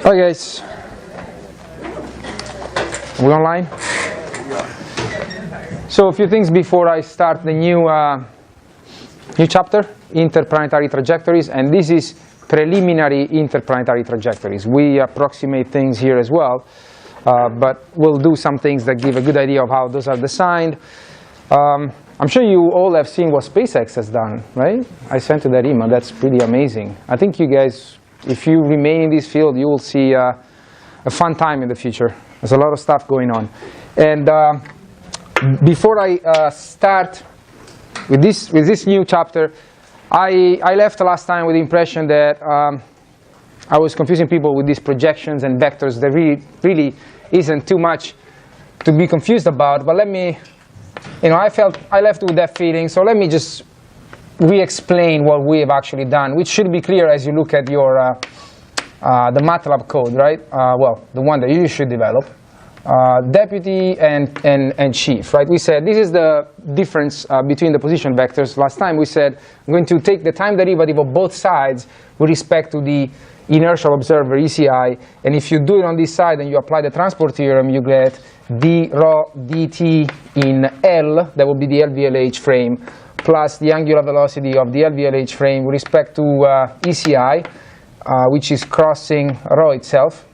Hi guys, are we online? So a few things before I start the new chapter, Interplanetary Trajectories, and this is preliminary interplanetary trajectories. We approximate things here as well, but we'll do some things that give a good idea of how those are designed. I'm sure you all have seen what SpaceX has done, right? I sent you that email. That's pretty amazing. I think you guys, if you remain in this field, you will see a fun time in the future. There's a lot of stuff going on. And before I start with this new chapter, I left last time with the impression that I was confusing people with these projections and vectors. There really isn't too much to be confused about. But let me, I left with that feeling. So let me just re-explain what we have actually done, which should be clear as you look at your the MATLAB code, right? Well, the one that you should develop. Deputy and chief, right? We said this is the difference between the position vectors. Last time we said I'm going to take the time derivative of both sides with respect to the inertial observer, ECI, and if you do it on this side and you apply the transport theorem, you get d rho dt in L, that will be the LVLH frame, plus the angular velocity of the LVLH frame with respect to ECI, which is crossing rho itself.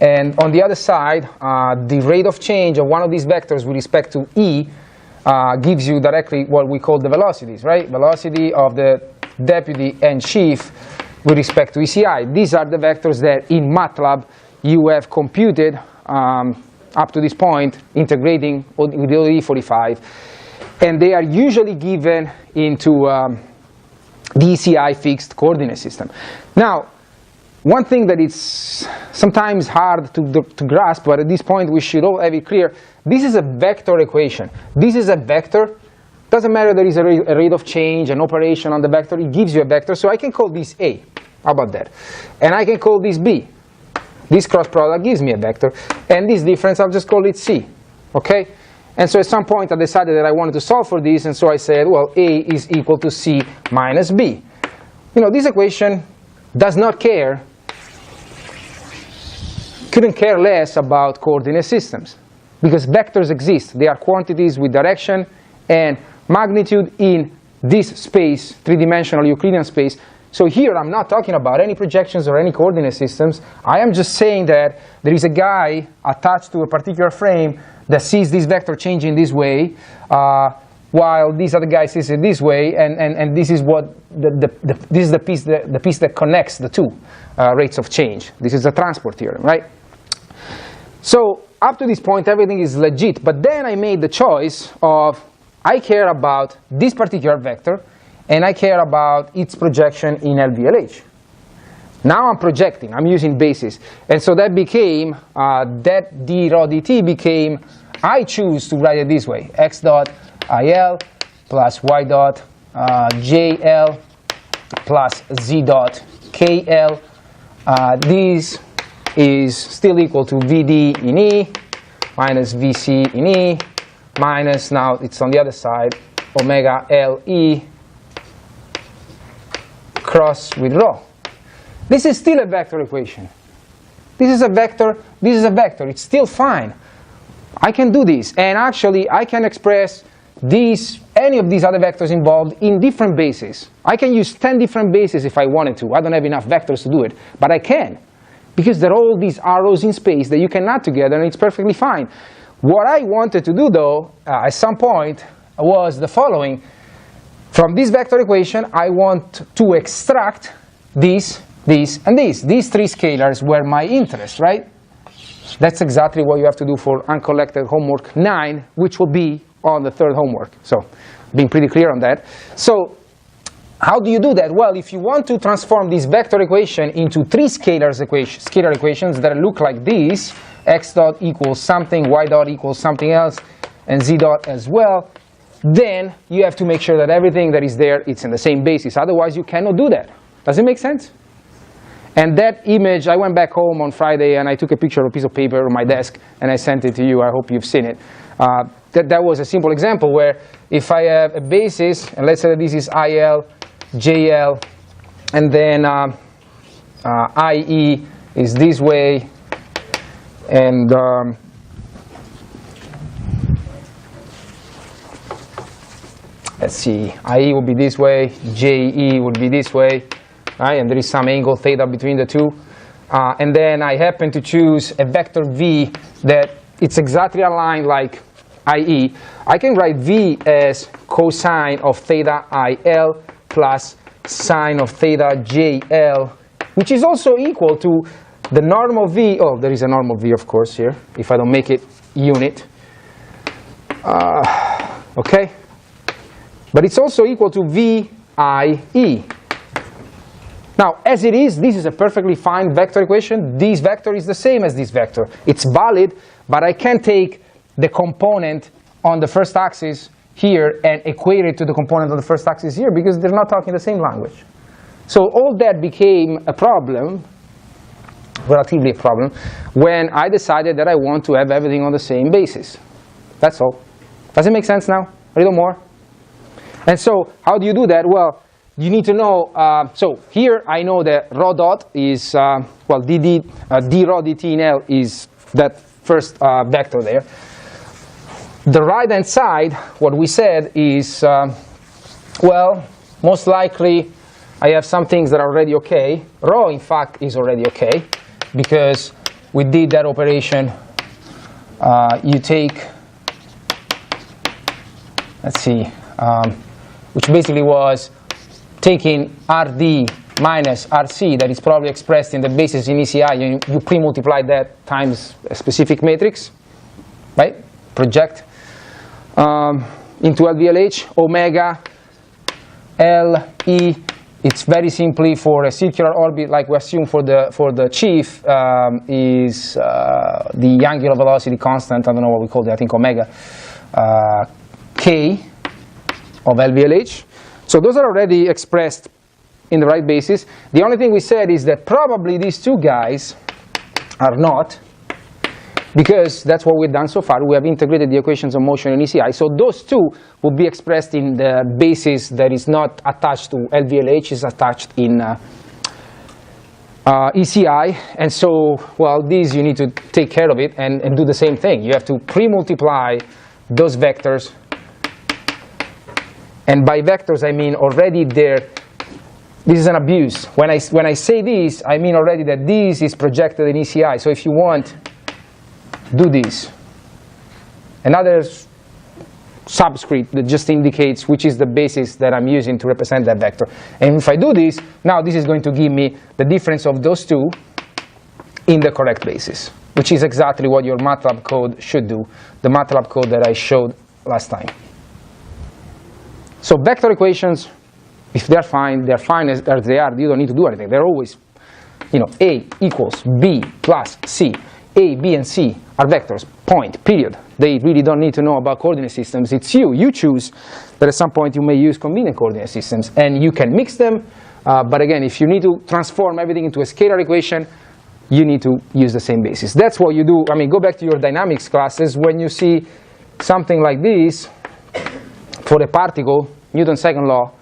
And on the other side, the rate of change of one of these vectors with respect to E gives you directly what we call the velocities, right? Velocity of the deputy and chief with respect to ECI. These are the vectors that in MATLAB you have computed up to this point, integrating with the ODE45. And they are usually given into the ECI fixed coordinate system. Now, one thing that is sometimes hard to grasp, but at this point we should all have it clear, this is a vector equation. This is a vector. Doesn't matter there is a rate of change, an operation on the vector, it gives you a vector. So I can call this A. How about that? And I can call this B. This cross product gives me a vector. And this difference, I'll just call it C. Okay? And so at some point I decided that I wanted to solve for this, and so I said, well, A is equal to C minus B. This equation does not care, couldn't care less about coordinate systems, because vectors exist. They are quantities with direction and magnitude in this space, three-dimensional Euclidean space. So here I'm not talking about any projections or any coordinate systems. I am just saying that there is a guy attached to a particular frame that sees this vector changing this way, while this other guy sees it this way, and this is what this is the piece that connects the two rates of change. This is the transport theorem, right? So up to this point, everything is legit. But then I made the choice of I care about this particular vector, and I care about its projection in LVLH. Now I'm projecting. I'm using basis. And so that became, that d rho dt became, I choose to write it this way, x dot IL plus y dot JL plus z dot KL. This is still equal to VD in E minus VC in E minus, now it's on the other side, omega LE cross with rho. This is still a vector equation. This is a vector, this is a vector. It's still fine. I can do this. And actually, I can express any of these other vectors involved in different bases. I can use 10 different bases if I wanted to. I don't have enough vectors to do it. But I can. Because there are all these arrows in space that you can add together, and it's perfectly fine. What I wanted to do, though, at some point, was the following. From this vector equation, I want to extract this, and this. These three scalars were my interest, right? That's exactly what you have to do for uncollected homework 9, which will be on the third homework. So being pretty clear on that. So how do you do that? Well, if you want to transform this vector equation into three scalar equations that look like this, x dot equals something, y dot equals something else, and z dot as well, then you have to make sure that everything that is there, it's in the same basis. Otherwise, you cannot do that. Does it make sense? And that image, I went back home on Friday and I took a picture of a piece of paper on my desk and I sent it to you. I hope you've seen it. That was a simple example where if I have a basis, and let's say that this is IL, JL, and then IE is this way, and let's see, IE will be this way, JE would be this way, right? And there is some angle theta between the two. And then I happen to choose a vector V that it's exactly aligned like IE. I can write V as cosine of theta IL plus sine of theta JL, which is also equal to the normal V. Oh, there is a normal V, of course, here, if I don't make it unit. Okay? But it's also equal to VIE. Now, as it is, this is a perfectly fine vector equation. This vector is the same as this vector. It's valid, but I can't take the component on the first axis here and equate it to the component on the first axis here because they're not talking the same language. So all that became a problem, relatively a problem, when I decided that I want to have everything on the same basis. That's all. Does it make sense now? A little more? And so how do you do that? Well, you need to know, so here I know that rho dot is, well, d rho dt in L is that first vector there. The right-hand side, what we said is, well, most likely I have some things that are already okay. Rho, in fact, is already okay because we did that operation. You take, let's see, which basically was taking RD minus RC, that is probably expressed in the basis in ECI, you pre-multiply that times a specific matrix, right? Project into LVLH, omega LE. It's very simply for a circular orbit, like we assume for the chief, is the angular velocity constant. I don't know what we call it. I think omega K of LVLH. So those are already expressed in the right basis. The only thing we said is that probably these two guys are not, because that's what we've done so far. We have integrated the equations of motion in ECI. So those two will be expressed in the basis that is not attached to LVLH, is attached in ECI. And so, well, these you need to take care of it and do the same thing. You have to pre-multiply those vectors. And by vectors, I mean already there. This is an abuse. When I say this, I mean already that this is projected in ECI. So if you want, do this. Another subscript that just indicates which is the basis that I'm using to represent that vector. And if I do this, now this is going to give me the difference of those two in the correct basis, which is exactly what your MATLAB code should do, the MATLAB code that I showed last time. So vector equations, if they're fine as they are. You don't need to do anything. They're always, A equals B plus C. A, B, and C are vectors, point, period. They really don't need to know about coordinate systems. It's you. You choose that at some point you may use convenient coordinate systems. And you can mix them. But again, if you need to transform everything into a scalar equation, you need to use the same basis. That's what you do. I mean, go back to your dynamics classes. When you see something like this, for a particle, Newton's second law,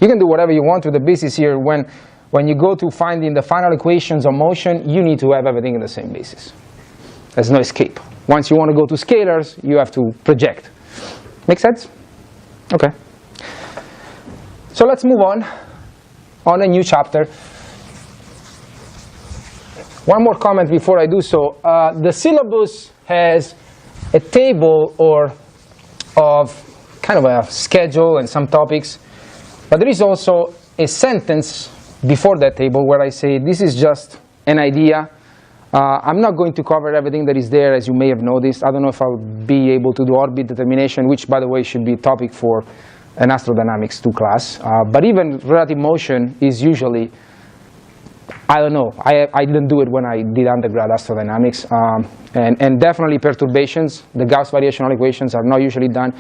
you can do whatever you want with the basis here. When you go to finding the final equations of motion, you need to have everything in the same basis. There's no escape. Once you want to go to scalars, you have to project. Make sense? Okay. So let's move on a new chapter. One more comment before I do so. The syllabus has a table of kind of a schedule and some topics, but there is also a sentence before that table where I say this is just an idea. I'm not going to cover everything that is there, as you may have noticed. I don't know if I'll be able to do orbit determination, which, by the way, should be a topic for an Astrodynamics 2 class. But even relative motion is usually, I don't know. I didn't do it when I did undergrad astrodynamics. And definitely perturbations, the Gauss variational equations are not usually done.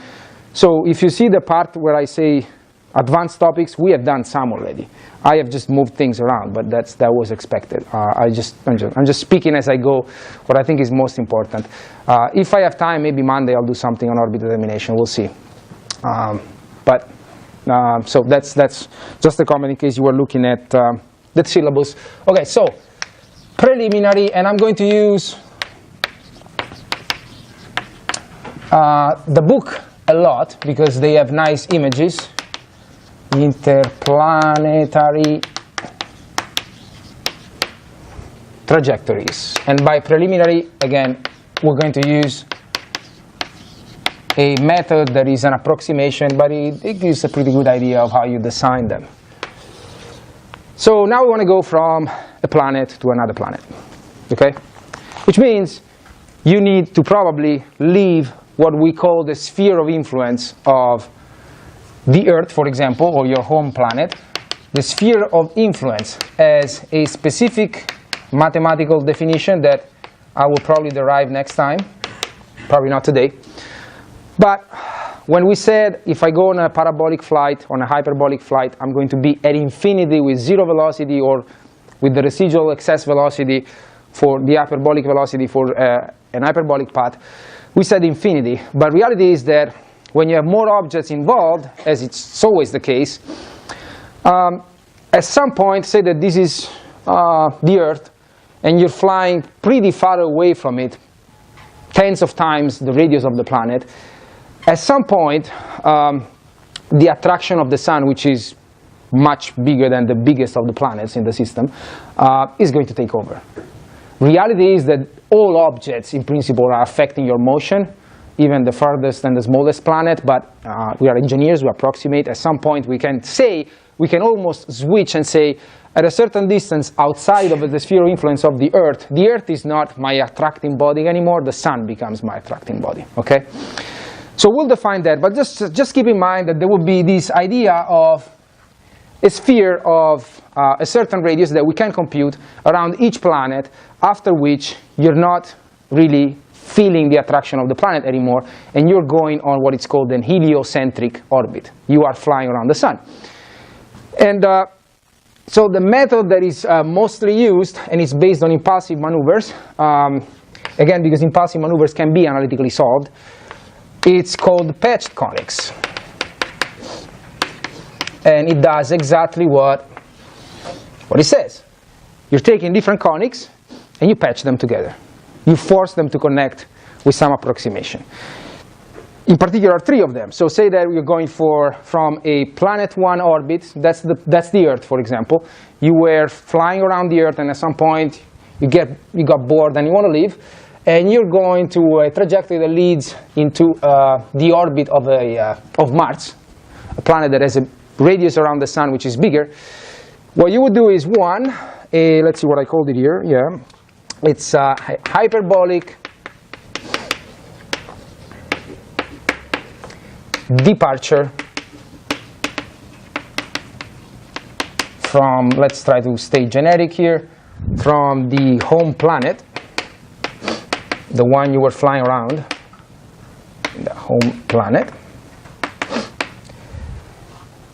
So if you see the part where I say advanced topics, we have done some already. I have just moved things around, but that was expected. I'm just speaking as I go, what I think is most important. If I have time, maybe Monday I'll do something on orbit determination. We'll see. So that's just a comment in case you were looking at the syllabus. Okay, so preliminary, and I'm going to use the book a lot because they have nice images. Interplanetary trajectories. And by preliminary, again, we're going to use a method that is an approximation, but it gives a pretty good idea of how you design them. So now we want to go from a planet to another planet, okay? Which means you need to probably leave what we call the sphere of influence of the Earth, for example, or your home planet. The sphere of influence as a specific mathematical definition that I will probably derive next time, probably not today. But when we said if I go on a parabolic flight, on a hyperbolic flight, I'm going to be at infinity with zero velocity or with the residual excess velocity for the hyperbolic velocity for an hyperbolic path, we said infinity. But reality is that when you have more objects involved, as it's always the case, at some point, say that this is the Earth, and you're flying pretty far away from it, tens of times the radius of the planet, at some point, the attraction of the sun, which is much bigger than the biggest of the planets in the system, is going to take over. Reality is that all objects, in principle, are affecting your motion, even the farthest and the smallest planet, but we are engineers, we approximate. At some point, we can almost switch and say, at a certain distance outside of the sphere of influence of the Earth is not my attracting body anymore, the sun becomes my attracting body, okay? So we'll define that, but just keep in mind that there will be this idea of a sphere of a certain radius that we can compute around each planet, after which you're not really feeling the attraction of the planet anymore, and you're going on what is called an heliocentric orbit. You are flying around the sun. And so the method that is mostly used, and it's based on impulsive maneuvers, again, because impulsive maneuvers can be analytically solved, it's called patched conics. And it does exactly what it says. You're taking different conics, and you patch them together. You force them to connect with some approximation. In particular, 3 of them. So say that you're going from a planet 1 orbit, that's the Earth, for example. You were flying around the Earth, and at some point you got bored and you want to leave, and you're going to a trajectory that leads into the orbit of Mars, a planet that has a radius around the sun which is bigger. What you would do is let's see what I called it here. Yeah, it's hyperbolic departure from, let's try to stay generic here, from the home planet, the one you were flying around, the home planet.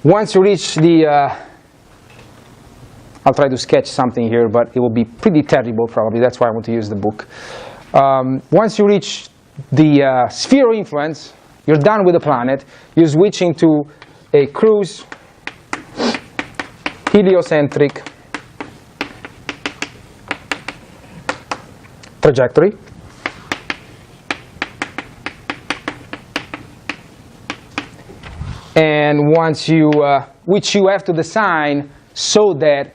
Once you reach the, I'll try to sketch something here, but it will be pretty terrible probably, that's why I want to use the book. Once you reach the sphere of influence, you're done with the planet, you're switching to a cruise heliocentric trajectory. And once which you have to design so that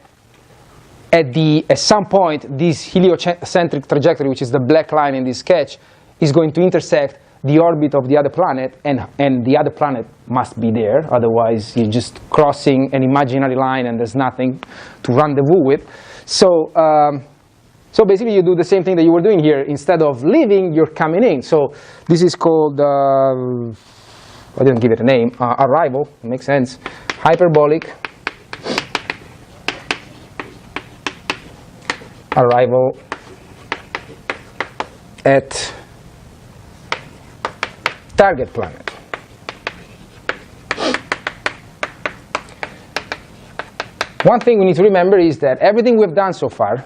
at some point this heliocentric trajectory, which is the black line in this sketch, is going to intersect the orbit of the other planet, and the other planet must be there, otherwise you're just crossing an imaginary line and there's nothing to rendezvous with. So basically you do the same thing that you were doing here. Instead of leaving, you're coming in. So this is called, I didn't give it a name, arrival, makes sense, hyperbolic arrival at target planet. One thing we need to remember is that everything we've done so far,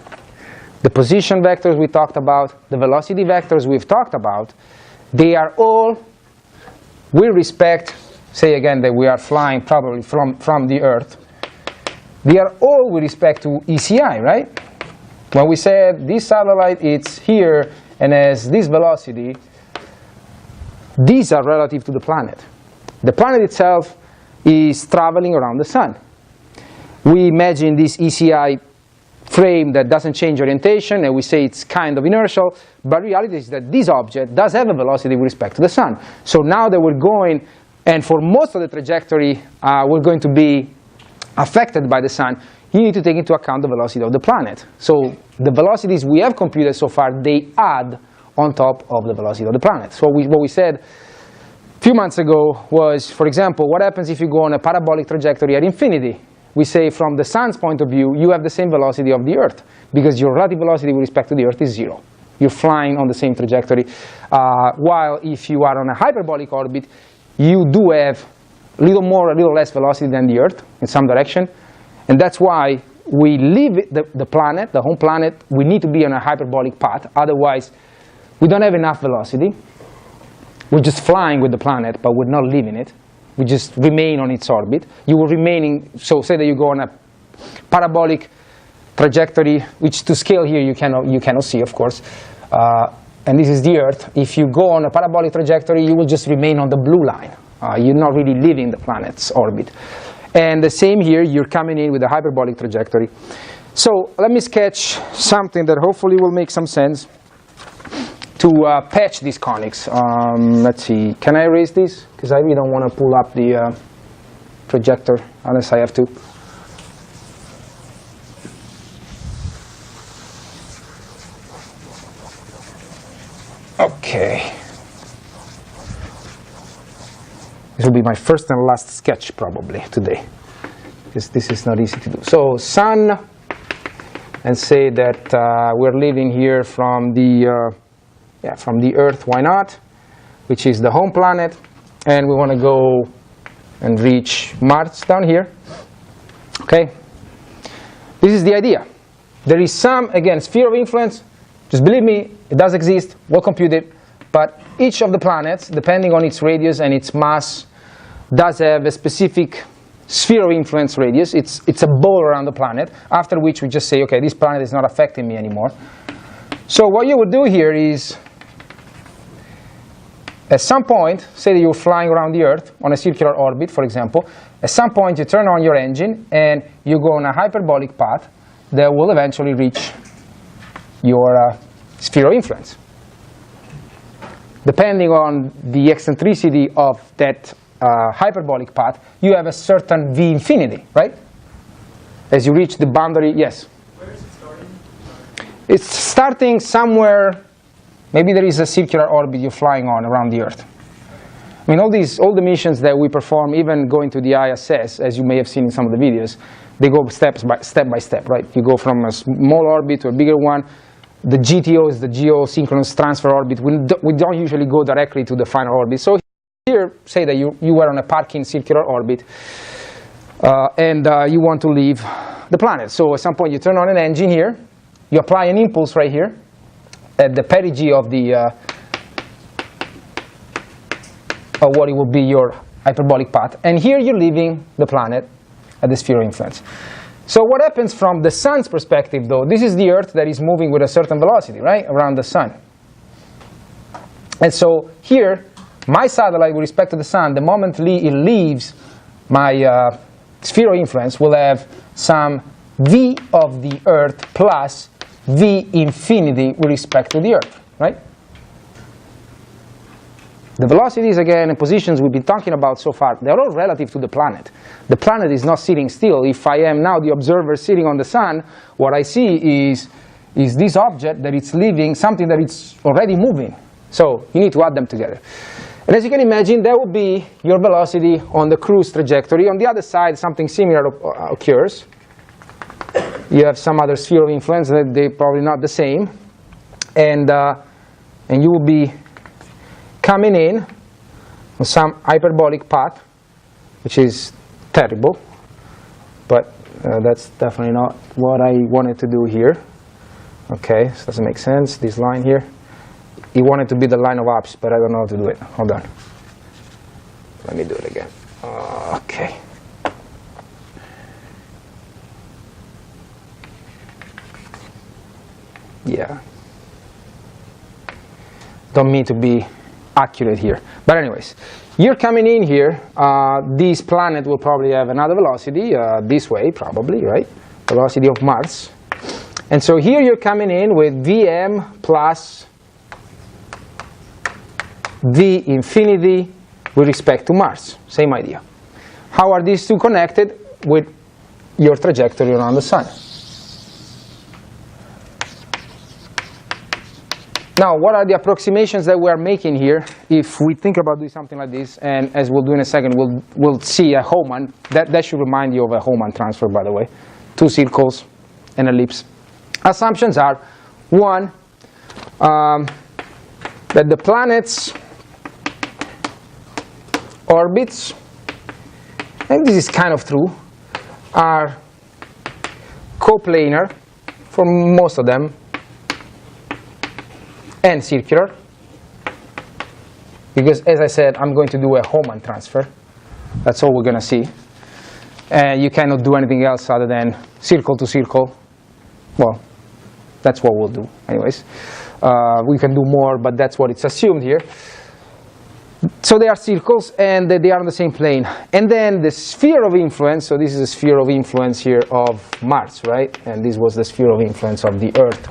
the position vectors we talked about, the velocity vectors we've talked about, they are all with respect, say again that we are flying probably from the Earth, they are all with respect to ECI, right? When we said this satellite, it's here and has this velocity, these are relative to the planet. The planet itself is traveling around the sun. We imagine this ECI frame that doesn't change orientation, and we say it's kind of inertial, but reality is that this object does have a velocity with respect to the sun. So now that we're going, and for most of the trajectory, we're going to be affected by the sun, you need to take into account the velocity of the planet. So the velocities we have computed so far, they add on top of the velocity of the planet. So what we said a few months ago was, for example, what happens if you go on a parabolic trajectory at infinity? We say from the sun's point of view, you have the same velocity of the Earth, because your relative velocity with respect to the Earth is 0. You're flying on the same trajectory. While if you are on a hyperbolic orbit, you do have a little more, a little less velocity than the Earth in some direction. And that's why we leave the planet, the home planet, we need to be on a hyperbolic path. Otherwise, we don't have enough velocity. We're just flying with the planet, but we're not leaving it. We just remain on its orbit. You will remaining, so say that you go on a parabolic trajectory, which to scale here you cannot see, of course. And this is the Earth. If you go on a parabolic trajectory, you will just remain on the blue line. You're not really leaving the planet's orbit. And the same here, you're coming in with a hyperbolic trajectory. So let me sketch something that hopefully will make some sense to patch these conics. Let's see, can I erase this? Because I really don't want to pull up the projector unless I have to. Okay. This will be my first and last sketch probably today, because this is not easy to do. So sun, and say that we're leaving here from the Earth, why not, which is the home planet, and we want to go and reach Mars down here. Okay, this is the idea. There is some, again, sphere of influence. Just believe me, it does exist. We'll compute it. But each of the planets, depending on its radius and its mass, does have a specific sphere of influence radius. It's a ball around the planet, after which we just say, okay, this planet is not affecting me anymore. So what you would do here is, at some point, say that you're flying around the Earth on a circular orbit, for example, at some point you turn on your engine and you go on a hyperbolic path that will eventually reach your sphere of influence. Depending on the eccentricity of that hyperbolic path, you have a certain V infinity, right? As you reach the boundary, yes? Where is it starting? It's starting somewhere, maybe there is a circular orbit you're flying on around the Earth. I mean, all the missions that we perform, even going to the ISS, as you may have seen in some of the videos, they go step by step, right? You go from a small orbit to a bigger one. The GTO is the geosynchronous transfer orbit. We don't usually go directly to the final orbit. So here, say that you were on a parking circular orbit, and you want to leave the planet. So at some point you turn on an engine here, you apply an impulse right here at the perigee of what it will be your hyperbolic path. And here you're leaving the planet at the sphere of influence. So what happens from the sun's perspective, though? This is the Earth that is moving with a certain velocity, right, around the sun. And so here, my satellite with respect to the sun, the moment it leaves my sphere of influence, will have some V of the Earth plus V infinity with respect to the Earth, right? The velocities, again, and positions we've been talking about so far, they're all relative to the planet. The planet is not sitting still. If I am now the observer sitting on the sun, what I see is this object that it's leaving, something that it's already moving. So you need to add them together. And as you can imagine, that would be your velocity on the cruise trajectory. On the other side, something similar occurs. You have some other sphere of influence that they're probably not the same. And you will be coming in on some hyperbolic path, which is terrible, but that's definitely not what I wanted to do here. Okay, this doesn't make sense, this line here. You want it to be the line of ops, but I don't know how to do it. Hold on. Let me do it again. Okay. Yeah. Don't mean to be accurate here. But anyways, you're coming in here. This planet will probably have another velocity, this way probably, right? Velocity of Mars. And so here you're coming in with Vm plus V infinity with respect to Mars. Same idea. How are these two connected? With your trajectory around the sun. Now, what are the approximations that we are making here if we think about doing something like this? And as we'll do in a second, we'll see a Hohmann. That should remind you of a Hohmann transfer, by the way. 2 circles, an ellipse. Assumptions are, one, that the planet's orbits, and this is kind of true, are coplanar for most of them, and circular, because as I said, I'm going to do a Hohmann transfer. That's all we're going to see. And you cannot do anything else other than circle to circle. Well, that's what we'll do anyways. We can do more, but that's what it's assumed here. So they are circles, and they are on the same plane. And then the sphere of influence, so this is the sphere of influence here of Mars, right? And this was the sphere of influence of the Earth.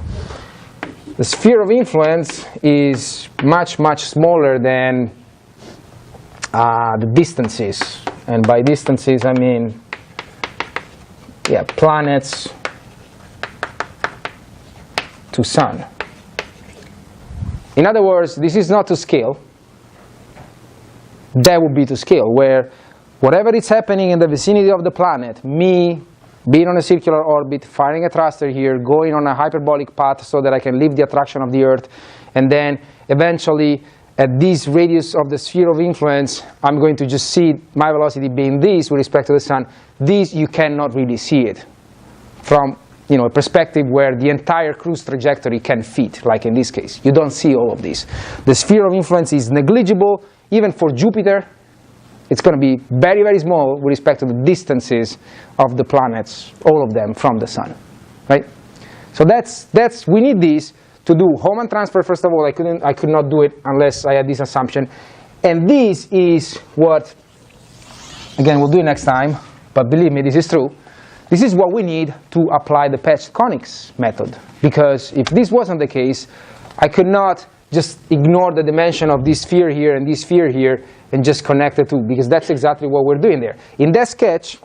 The sphere of influence is much, much smaller than the distances. And by distances, I mean, yeah, planets to sun. In other words, this is not to scale. That would be to scale, where whatever is happening in the vicinity of the planet, me being on a circular orbit, firing a thruster here, going on a hyperbolic path so that I can leave the attraction of the Earth, and then eventually at this radius of the sphere of influence, I'm going to just see my velocity being this with respect to the sun. This, you cannot really see it from a perspective where the entire cruise trajectory can fit, like in this case. You don't see all of this. The sphere of influence is negligible. Even for Jupiter, it's going to be very, very small with respect to the distances of the planets, all of them, from the sun, right? So we need these to do Hohmann transfer. First of all, I could not do it unless I had this assumption. And this is what, again, we'll do it next time, but believe me, this is true. This is what we need to apply the patched conics method. Because if this wasn't the case, I could not just ignore the dimension of this sphere here and this sphere here and just connect the two, because that's exactly what we're doing there. In that sketch,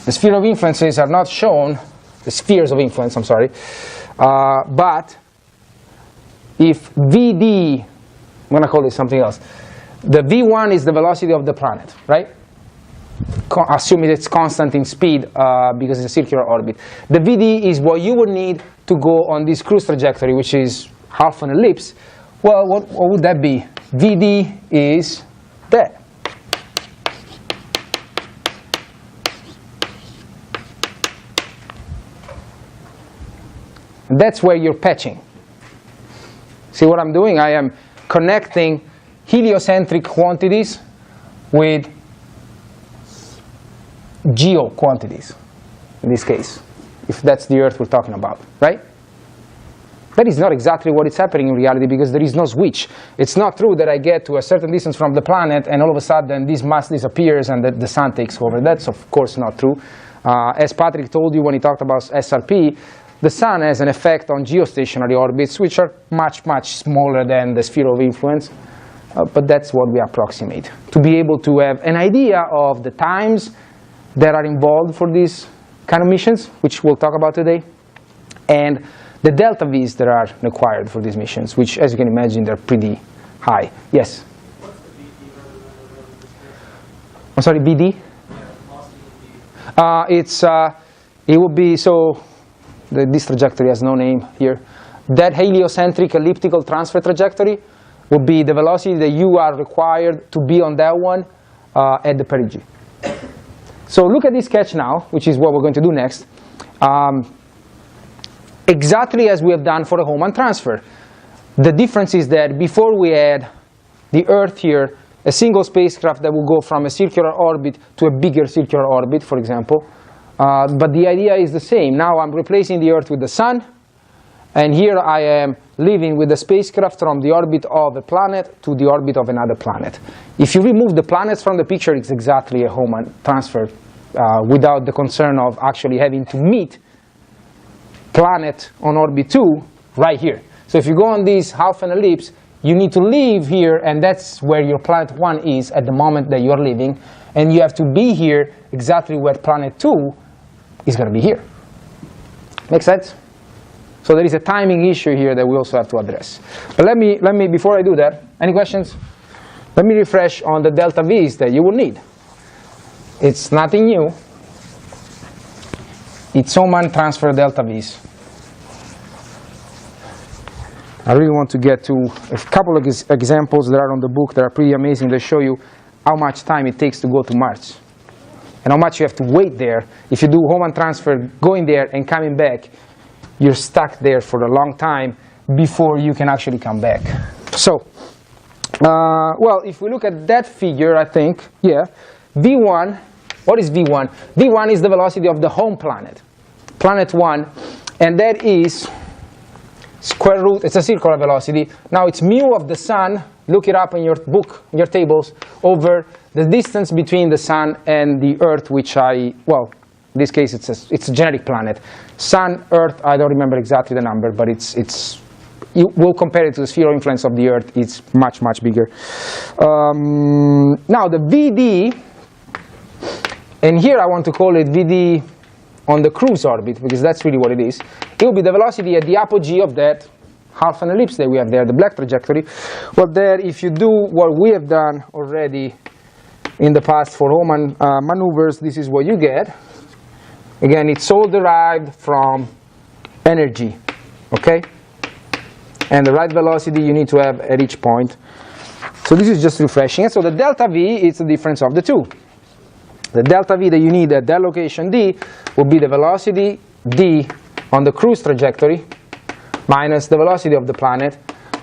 the sphere of influences are not shown, the spheres of influence, I'm sorry, but if Vd, I'm going to call this something else, the V1 is the velocity of the planet, right? Assuming it's constant in speed because it's a circular orbit. The Vd is what you would need to go on this cruise trajectory, which is half an ellipse. Well, what would that be? Vd is that. And that's where you're patching. See what I'm doing? I am connecting heliocentric quantities with geo quantities, in this case, if that's the Earth we're talking about, right? That is not exactly what is happening in reality, because there is no switch. It's not true that I get to a certain distance from the planet and all of a sudden this mass disappears and the sun takes over. That's of course not true. As Patrick told you when he talked about SRP, the sun has an effect on geostationary orbits, which are much, much smaller than the sphere of influence. But that's what we approximate, to be able to have an idea of the times that are involved for these kind of missions, which we'll talk about today, and the delta V's that are required for these missions, which, as you can imagine, they're pretty high. Yes? What's the VD I'm sorry, BD? It would be, so this trajectory has no name here. That heliocentric elliptical transfer trajectory would be the velocity that you are required to be on that one at the perigee. So look at this sketch now, which is what we're going to do next. Exactly as we have done for the Hohmann transfer. The difference is that before we had the Earth here, a single spacecraft that will go from a circular orbit to a bigger circular orbit, for example. But the idea is the same. Now I'm replacing the Earth with the sun, And here I am living with the spacecraft from the orbit of a planet to the orbit of another planet. If you remove the planets from the picture, it's exactly a Hohmann transfer without the concern of actually having to meet planet on orbit 2 right here. So if you go on this half an ellipse, you need to leave here, and that's where your planet 1 is at the moment that you're leaving, and you have to be here exactly where planet 2 is going to be here. Make sense? So there is a timing issue here that we also have to address. But let me before I do that, any questions? Let me refresh on the delta V's that you will need. It's nothing new. It's Hohmann transfer delta V's. I really want to get to a couple of examples that are on the book that are pretty amazing. They show you how much time it takes to go to Mars and how much you have to wait there. If you do Hohmann transfer going there and coming back, you're stuck there for a long time before you can actually come back. So, well, if we look at that figure, I think, yeah, V1, what is V1? V1 is the velocity of the home planet, planet 1, and that is square root, it's a circular velocity. Now it's mu of the sun, look it up in your book, in your tables, over the distance between the sun and the Earth, which well, in this case it's a generic planet. Sun, Earth, I don't remember exactly the number, but we'll compare it to the sphere of influence of the Earth, it's much, much bigger. Now the VD, and here I want to call it VD on the cruise orbit, because that's really what it is. It will be the velocity at the apogee of that half an ellipse that we have there, the black trajectory. Well, there, if you do what we have done already in the past for Hohmann maneuvers, this is what you get. Again, it's all derived from energy, okay? And the right velocity you need to have at each point. So this is just refreshing. So the delta V is the difference of the two. The delta V that you need at that location D will be the velocity D on the cruise trajectory minus the velocity of the planet,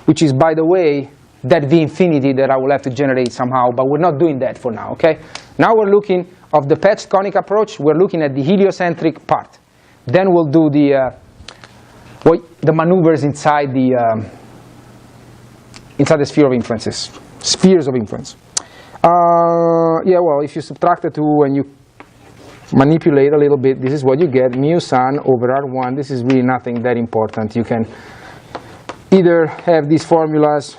which is, by the way, that V infinity that I will have to generate somehow, but we're not doing that for now, okay? Now we're looking of the patched conic approach, we're looking at the heliocentric part. Then we'll do the maneuvers inside the sphere of influences, spheres of influence. Yeah, well, if you subtract the two and you manipulate a little bit, this is what you get, mu sun over R1. This is really nothing that important. You can either have these formulas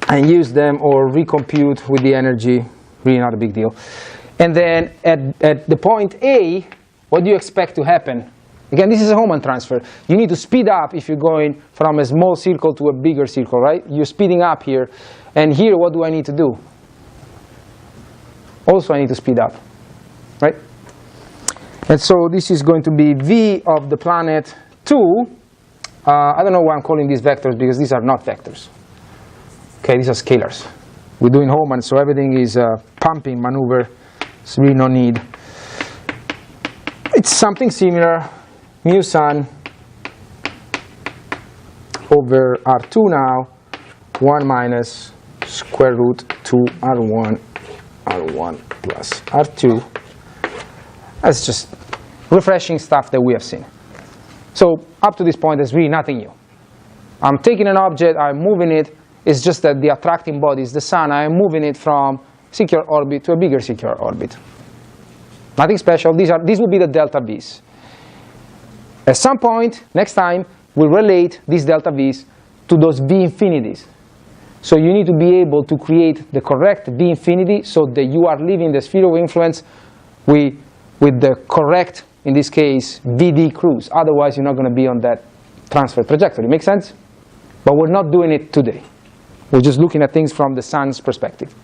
and use them or recompute with the energy, really not a big deal. And then at the point A, what do you expect to happen? Again, this is a Hohmann transfer. You need to speed up if you're going from a small circle to a bigger circle, right? You're speeding up here. And here, what do I need to do? Also, I need to speed up, right? And so this is going to be V of the planet 2. I don't know why I'm calling these vectors, because these are not vectors. Okay, these are scalars. We're doing Hohmann, so everything is pumping maneuver. So really no need. It's something similar. Mu sun over R2 now, 1 minus square root 2 R1 plus R2. That's just refreshing stuff that we have seen. So up to this point, there's really nothing new. I'm taking an object, I'm moving it. It's just that the attracting body is the sun. I'm moving it from circular orbit to a bigger circular orbit. Nothing special. These will be the delta V's. At some point, next time, we'll relate these delta V's to those V infinities. So you need to be able to create the correct V infinity so that you are leaving the sphere of influence with the correct, in this case, VD cruise. Otherwise, you're not going to be on that transfer trajectory. Make sense? But we're not doing it today. We're just looking at things from the sun's perspective.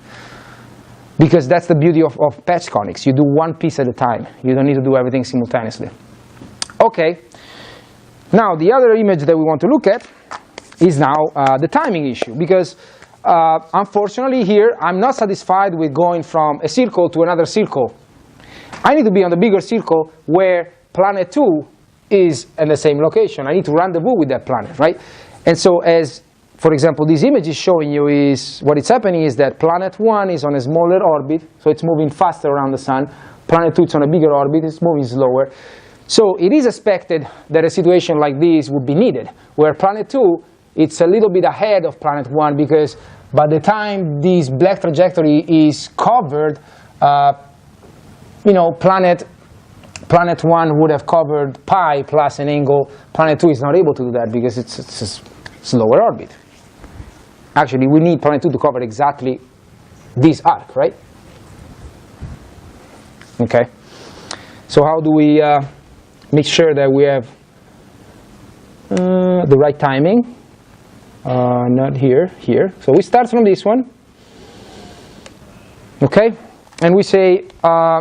Because that's the beauty of patch conics. You do one piece at a time. You don't need to do everything simultaneously. Okay. Now, the other image that we want to look at is now the timing issue. Because unfortunately here, I'm not satisfied with going from a circle to another circle. I need to be on the bigger circle where planet 2 is at the same location. I need to rendezvous with that planet, right? And so as, for example, this image is showing you is, what is happening is that planet 1 is on a smaller orbit, so it's moving faster around the sun. Planet 2 is on a bigger orbit, it's moving slower. So it is expected that a situation like this would be needed, where planet 2, it's a little bit ahead of planet 1, because by the time this black trajectory is covered, planet 1 would have covered pi plus an angle. Planet 2 is not able to do that because it's a slower orbit. Actually, we need planet 2 to cover exactly this arc, right? Okay. So how do we make sure that we have the right timing? Not here, here. So we start from this one. Okay. And we say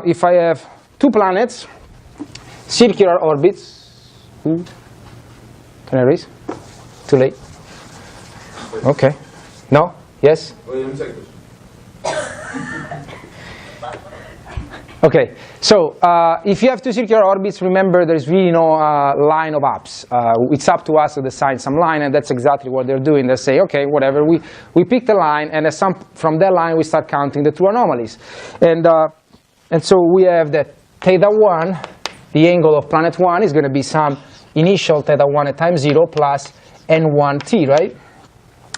if I have two planets, circular orbits. Ooh. Can I erase? Too late. Okay. No? Yes? Okay. So if you have two circular orbits, remember there's really no line of ups. It's up to us to decide some line, and that's exactly what they're doing. They say, okay, whatever. We pick the line, and from that line we start counting the two anomalies. And so we have that θ1, the angle of planet 1, is going to be some initial θ1 at time 0 plus n1t, right?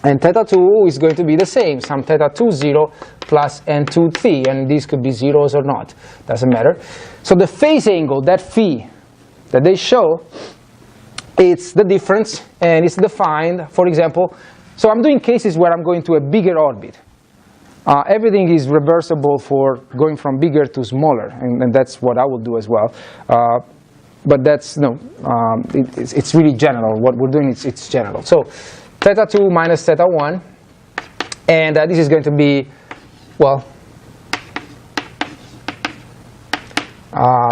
And θ2 is going to be the same, some θ2 0 plus n2t, and these could be zeros or not, doesn't matter. So the phase angle, that phi that they show, it's the difference, and it's defined, for example, so I'm doing cases where I'm going to a bigger orbit. Everything is reversible for going from bigger to smaller, and that's what I will do as well. But that's, it's really general. What we're doing, it's general. So θ2 minus θ1, and this is going to be, well,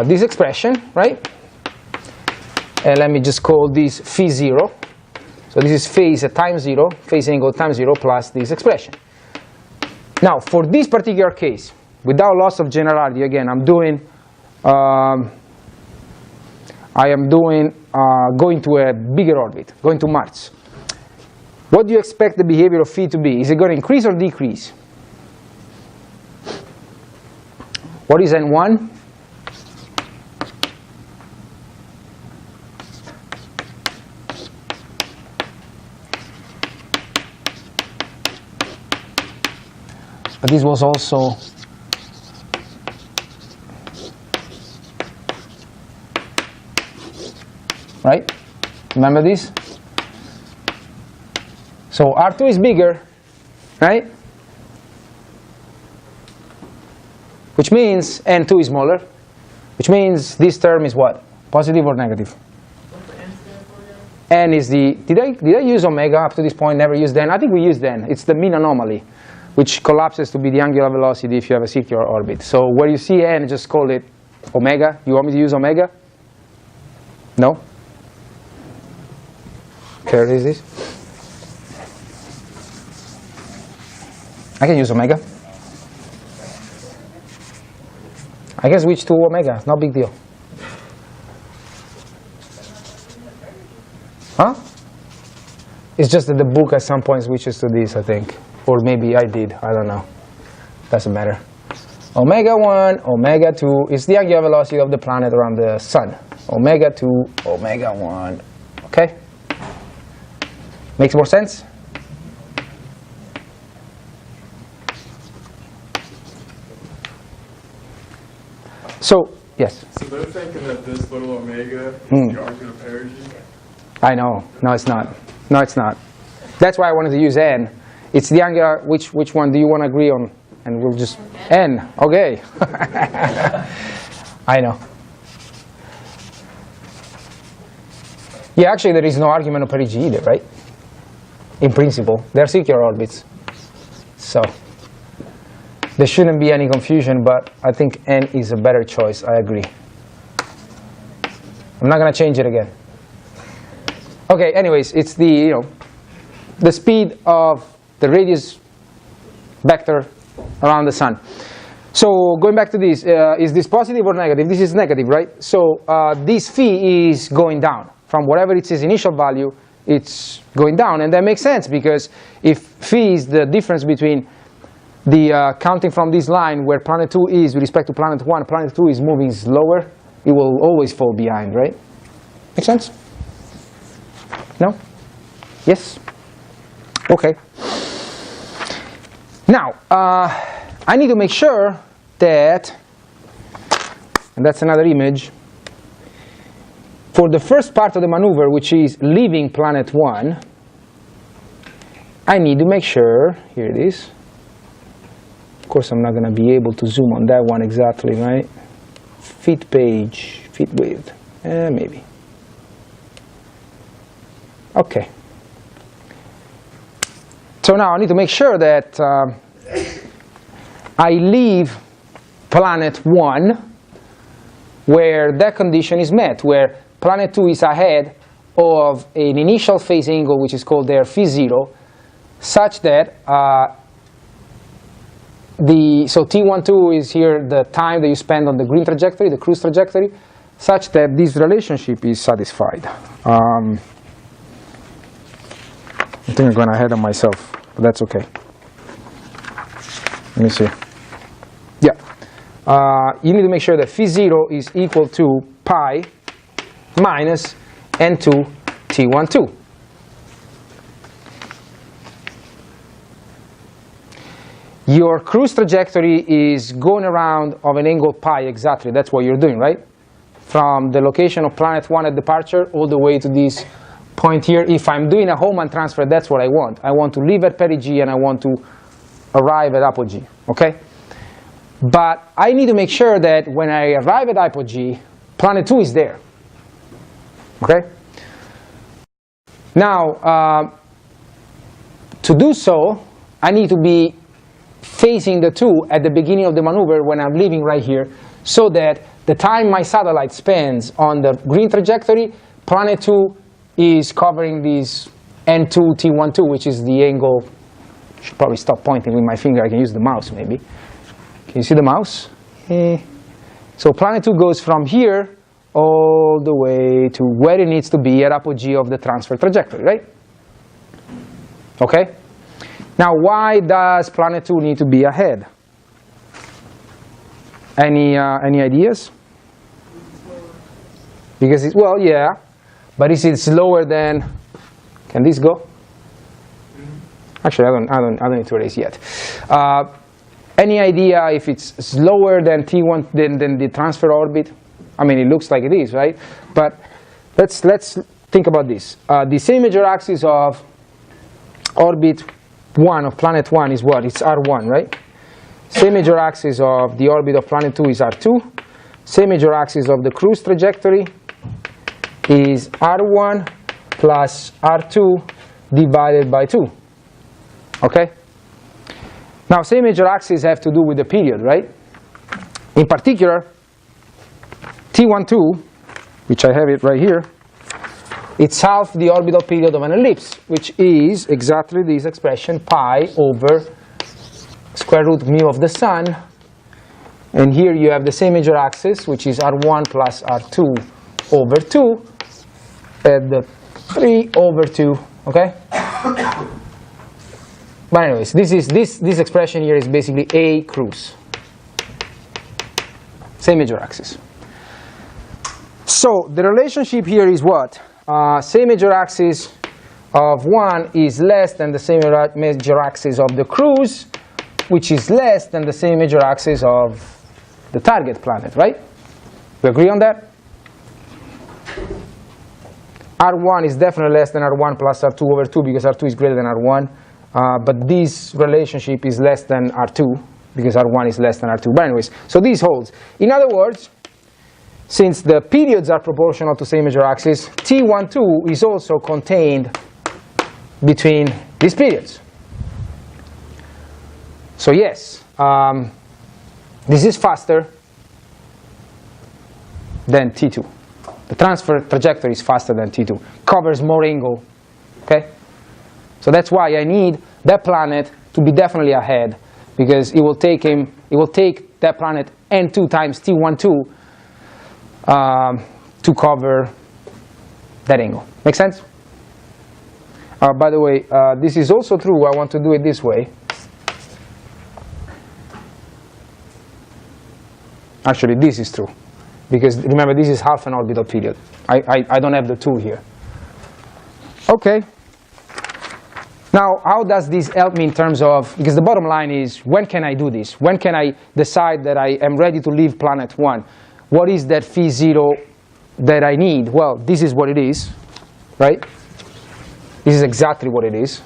this expression, right? And let me just call this phi 0. So this is phase at time 0, phase angle at time 0 plus this expression. Now, for this particular case, without loss of generality, again, I'm doing, going to a bigger orbit, going to Mars. What do you expect the behavior of phi to be? Is it going to increase or decrease? What is n1? But this was also right? Remember this? So R2 is bigger, right? Which means N2 is smaller, which means this term is what? Positive or negative? N is the, did I use omega up to this point? Never used N? I think we used N. It's the mean anomaly, which collapses to be the angular velocity if you have a circular orbit. So where you see N, just call it omega. You want me to use omega? No? Care is this? I can use omega. I can switch to omega, no big deal. Huh? It's just that the book at some point switches to this, I think. Or maybe I did, I don't know. Doesn't matter. Omega 1, omega 2 is the angular velocity of the planet around the sun. Omega 2, omega 1. Okay? Makes more sense? So, yes? So they're thinking that this little omega is the arcing of perigee? I know. No, it's not. No, it's not. That's why I wanted to use N. It's the angular, which one do you want to agree on? And we'll just, N. Okay. I know. Yeah, actually there is no argument of perigee either, right? In principle. They're circular orbits. So there shouldn't be any confusion, but I think N is a better choice. I agree. I'm not going to change it again. Okay, anyways, it's the, the speed of the radius vector around the sun. So going back to this, is this positive or negative? This is negative, right? So this phi is going down. From whatever it's its initial value, it's going down. And that makes sense, because if phi is the difference between the counting from this line where planet 2 is with respect to planet 1, planet 2 is moving slower, it will always fall behind, right? Make sense? No? Yes? Okay. Now, I need to make sure that, and that's another image, for the first part of the maneuver, which is leaving planet 1, I need to make sure, here it is. Of course, I'm not going to be able to zoom on that one exactly, right? Fit page, fit width, maybe. Okay. So now I need to make sure that I leave planet 1 where that condition is met, where planet 2 is ahead of an initial phase angle, which is called there phi 0, such that so T12 is here the time that you spend on the green trajectory, the cruise trajectory, such that this relationship is satisfied. I think I'm going ahead of myself, but that's okay. Let me see. Yeah. You need to make sure that phi 0 is equal to pi minus n2 T12. Your cruise trajectory is going around of an angle pi exactly. That's what you're doing, right? From the location of planet 1 at departure all the way to this point here. If I'm doing a Hohmann transfer, that's what I want. I want to leave at perigee and I want to arrive at apogee, okay? But I need to make sure that when I arrive at apogee, planet 2 is there, okay? Now, to do so, I need to be facing the 2 at the beginning of the maneuver when I'm leaving right here, so that the time my satellite spends on the green trajectory, planet 2 is covering this n2 T12, which is the angle. I should probably stop pointing with my finger. I can use the mouse maybe. Can you see the mouse? So planet 2 goes from here all the way to where it needs to be at apogee of the transfer trajectory, right? Okay? Now, why does planet 2 need to be ahead? Any ideas? Because it's, well, yeah, but is it slower than? Can this go? Actually, I don't need to erase yet. Any idea if it's slower than T1 than the transfer orbit? I mean, it looks like it is, right? But let's think about this. The same major axis of orbit 1 of planet 1 is what? It's R1, right? Same major axis of the orbit of planet 2 is R2. Same major axis of the cruise trajectory is R1 plus R2 divided by 2. Okay? Now, same major axes have to do with the period, right? In particular, T12, which I have it right here, it's half the orbital period of an ellipse, which is exactly this expression, pi over square root mu of the sun. And here you have the same major axis, which is R1 plus R2 over 2 at the 3 over 2, okay? But anyways, this expression here is basically A cruise. Same major axis. So the relationship here is what? Same major axis of 1 is less than the same major axis of the cruise, which is less than the same major axis of the target planet, right? We agree on that? R1 is definitely less than R1 plus R2 over 2 because R2 is greater than R1. But this relationship is less than R2 because R1 is less than R2. But anyways, so this holds. In other words, since the periods are proportional to same major axis, T12 is also contained between these periods. So yes, this is faster than T2. The transfer trajectory is faster than T2. Covers more angle, okay? So that's why I need that planet to be definitely ahead, because it will take that planet n2 times T12 to cover that angle. Make sense? By the way, this is also true. I want to do it this way. Actually, this is true. because remember, this is half an orbital period. I don't have the 2 here. Okay. Now, how does this help me in terms of, because the bottom line is, when can I do this? When can I decide that I am ready to leave planet 1? What is that phi 0 that I need? Well, this is what it is, right? This is exactly what it is.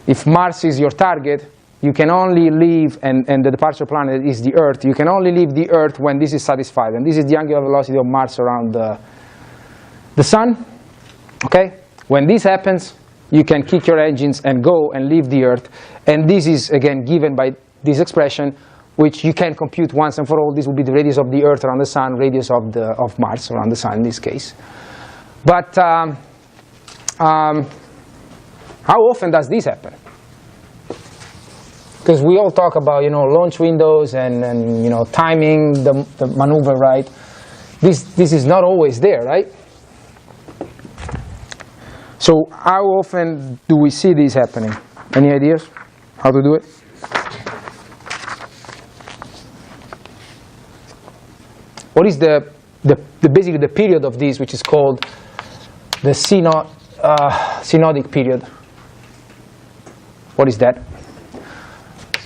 If Mars is your target, you can only leave, and the departure planet is the Earth, you can only leave the Earth when this is satisfied. And this is the angular velocity of Mars around the Sun. Okay? When this happens, you can kick your engines and go and leave the Earth. And this is, again, given by this expression, which you can compute once and for all. This will be the radius of the Earth around the Sun, radius of Mars around the Sun in this case. But how often does this happen? Because we all talk about, launch windows and timing the maneuver, right? This is not always there, right? So how often do we see this happening? Any ideas how to do it? What is basically the period of this, which is called the synodic period? What is that?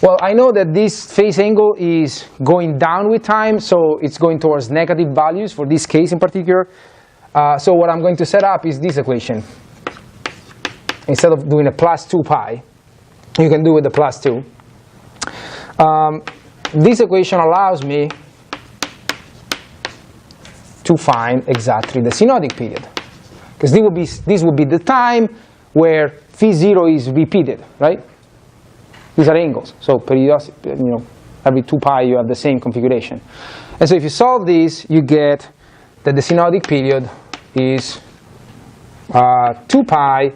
Well, I know that this phase angle is going down with time, so it's going towards negative values for this case in particular. So what I'm going to set up is this equation. Instead of doing a plus 2 pi, you can do with the plus 2. This equation allows me to find exactly the synodic period. Because this would be the time where phi 0 is repeated, right? These are angles. So periodicity, every 2 pi you have the same configuration. And so if you solve this, you get that the synodic period is 2 pi.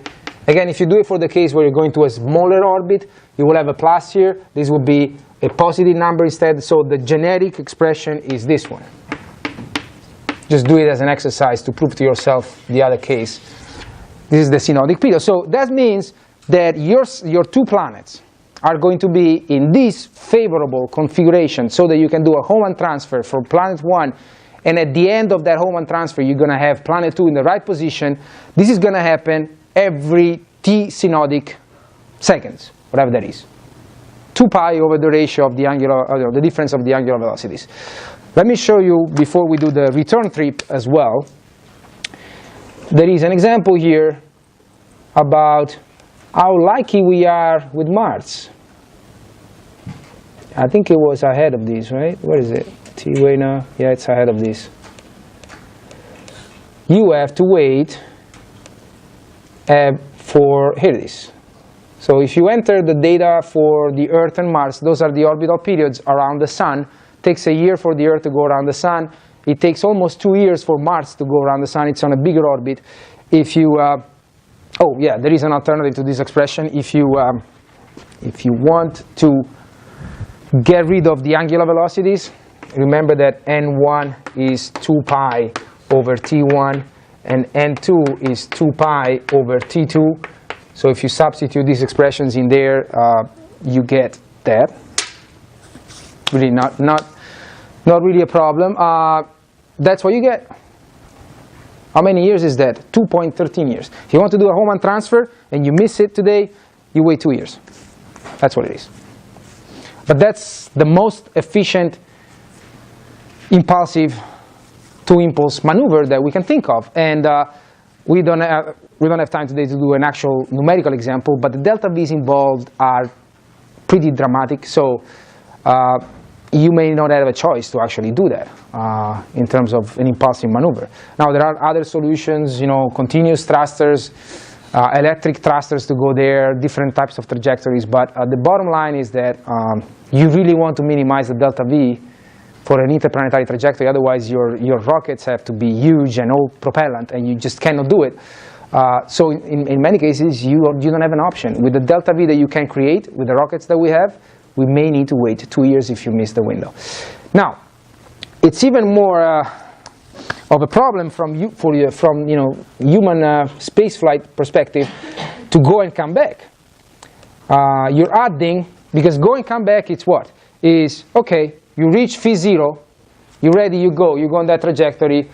Again, if you do it for the case where you're going to a smaller orbit, you will have a plus here. This will be a positive number instead. So the generic expression is this one. Just do it as an exercise to prove to yourself the other case. This is the synodic period. So that means that your 2 planets are going to be in this favorable configuration so that you can do a Hohmann transfer for planet 1. And at the end of that Hohmann transfer, you're going to have planet 2 in the right position. This is going to happen every t synodic seconds, whatever that is. 2 pi over the ratio of the angular, the difference of the angular velocities. Let me show you, before we do the return trip as well, there is an example here about how lucky we are with Mars. I think it was ahead of this, right? Where is it? T-way now? Yeah, it's ahead of this. You have to wait for, here it is. So if you enter the data for the Earth and Mars, those are the orbital periods around the Sun. It takes a year for the Earth to go around the Sun. It takes almost 2 years for Mars to go around the Sun. It's on a bigger orbit. If you, oh yeah, there is an alternative to this expression. If you want to get rid of the angular velocities, remember that n1 is 2 pi over t1, and n2 is 2 pi over t2. So if you substitute these expressions in there, you get that. Really not really a problem. That's what you get. How many years is that? 2.13 years. If you want to do a Hohmann transfer and you miss it today, you wait 2 years. That's what it is. But that's the most efficient impulsive two-impulse maneuver that we can think of. And we don't have time today to do an actual numerical example, but the delta V's involved are pretty dramatic. So you may not have a choice to actually do that in terms of an impulsive maneuver. Now, there are other solutions, continuous thrusters, electric thrusters to go there, different types of trajectories. But the bottom line is that you really want to minimize the delta V for an interplanetary trajectory. Otherwise, your rockets have to be huge and all propellant, and you just cannot do it. So in many cases, you don't have an option. With the delta V that you can create with the rockets that we have, we may need to wait 2 years if you miss the window. Now, it's even more of a problem from human spaceflight perspective to go and come back. You're adding, because go and come back, it's what? Is, okay, you reach phi 0, you're ready, you go on that trajectory.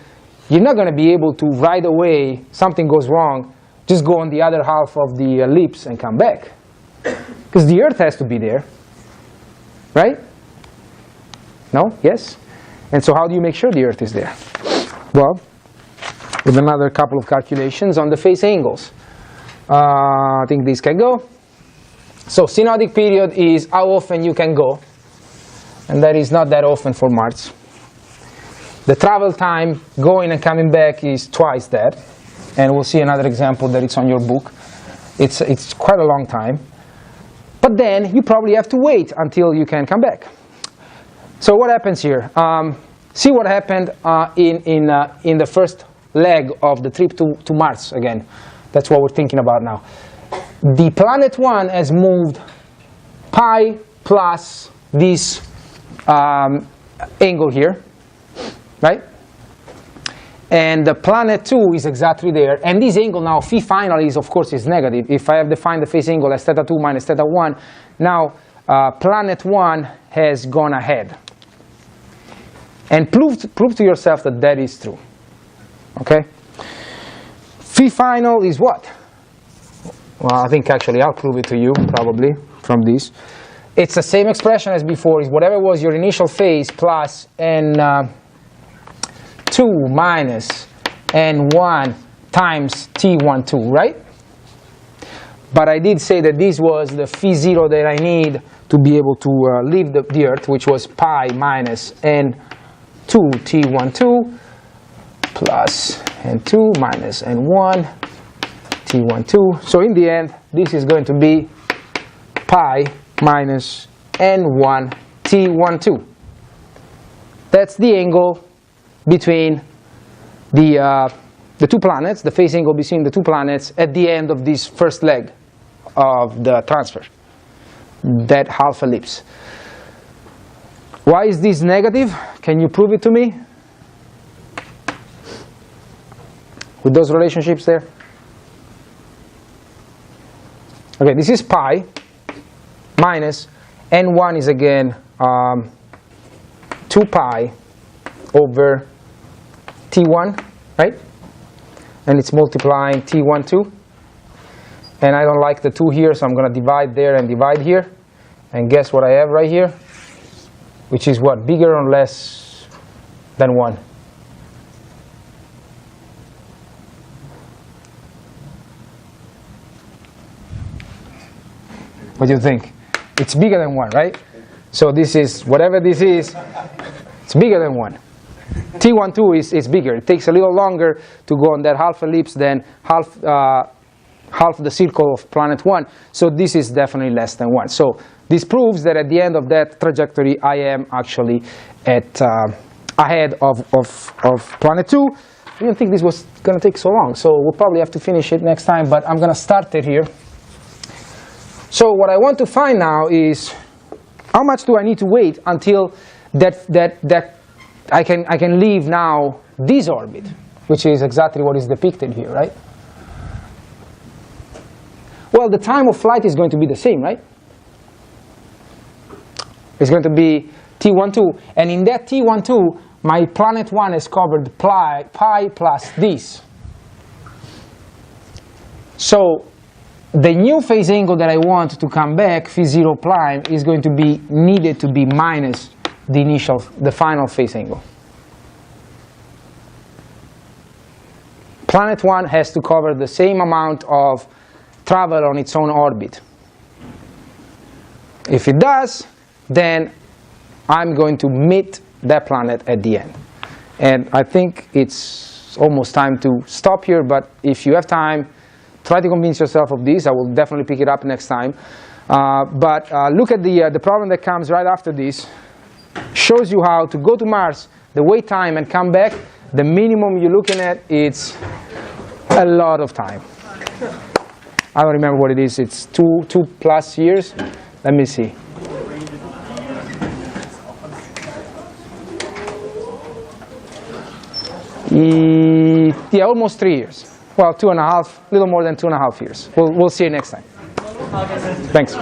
You're not going to be able to right away, something goes wrong, just go on the other half of the ellipse and come back. Because the Earth has to be there, right? No? Yes? And so how do you make sure the Earth is there? Well, with another couple of calculations on the phase angles. I think these can go. So synodic period is how often you can go. And that is not that often for Mars. The travel time going and coming back is twice that. And we'll see another example that it's on your book. It's quite a long time. But then you probably have to wait until you can come back. So what happens here? See what happened in the first leg of the trip to Mars again. That's what we're thinking about now. The planet 1 has moved pi plus this angle here, right? And the planet 2 is exactly there. And this angle now, phi final, is of course is negative. If I have defined the phase angle as theta 2 minus theta 1, now planet 1 has gone ahead. And prove to yourself that that is true. Okay? Phi final is what? Well, I think actually I'll prove it to you, probably, from this. It's the same expression as before. It's whatever was your initial phase plus n2 minus n1 times t12, right? But I did say that this was the phi 0 that I need to be able to leave the Earth, which was pi minus n2 t12 plus n2 minus n1 t12. So in the end, this is going to be pi minus n1 t12. That's the angle between the two planets, the phase angle between the two planets at the end of this first leg of the transfer, that half ellipse. Why is this negative? Can you prove it to me? With those relationships there? Okay, this is pi minus n1 is again 2 pi over t1, right? And it's multiplying t12. And I don't like the 2 here, so I'm going to divide there and divide here. And guess what I have right here? Which is what? Bigger or less than 1? What do you think? It's bigger than 1, right? So this is, whatever this is, it's bigger than 1. T12 is bigger. It takes a little longer to go on that half ellipse than half the circle of planet 1. So this is definitely less than 1. So this proves that at the end of that trajectory, I am actually at ahead of planet 2. I didn't think this was going to take so long. So we'll probably have to finish it next time. But I'm going to start it here. So what I want to find now is how much do I need to wait until that I can leave now this orbit, which is exactly what is depicted here, right? Well, the time of flight is going to be the same, right? It's going to be t12, and in that t12, my planet 1 has covered pi plus this. So the new phase angle that I want to come back, phi 0 prime, is going to be needed to be minus the final phase angle. Planet 1 has to cover the same amount of travel on its own orbit. If it does, then I'm going to meet that planet at the end. And I think it's almost time to stop here, but if you have time, try to convince yourself of this. I will definitely pick it up next time. But look at the problem that comes right after this. Shows you how to go to Mars, the wait time, and come back. The minimum you're looking at, it's a lot of time. I don't remember what it is. It's 2+ years. Let me see. Yeah, almost 3 years. Well, 2.5, a little more than 2.5 years. We'll see you next time. Thanks.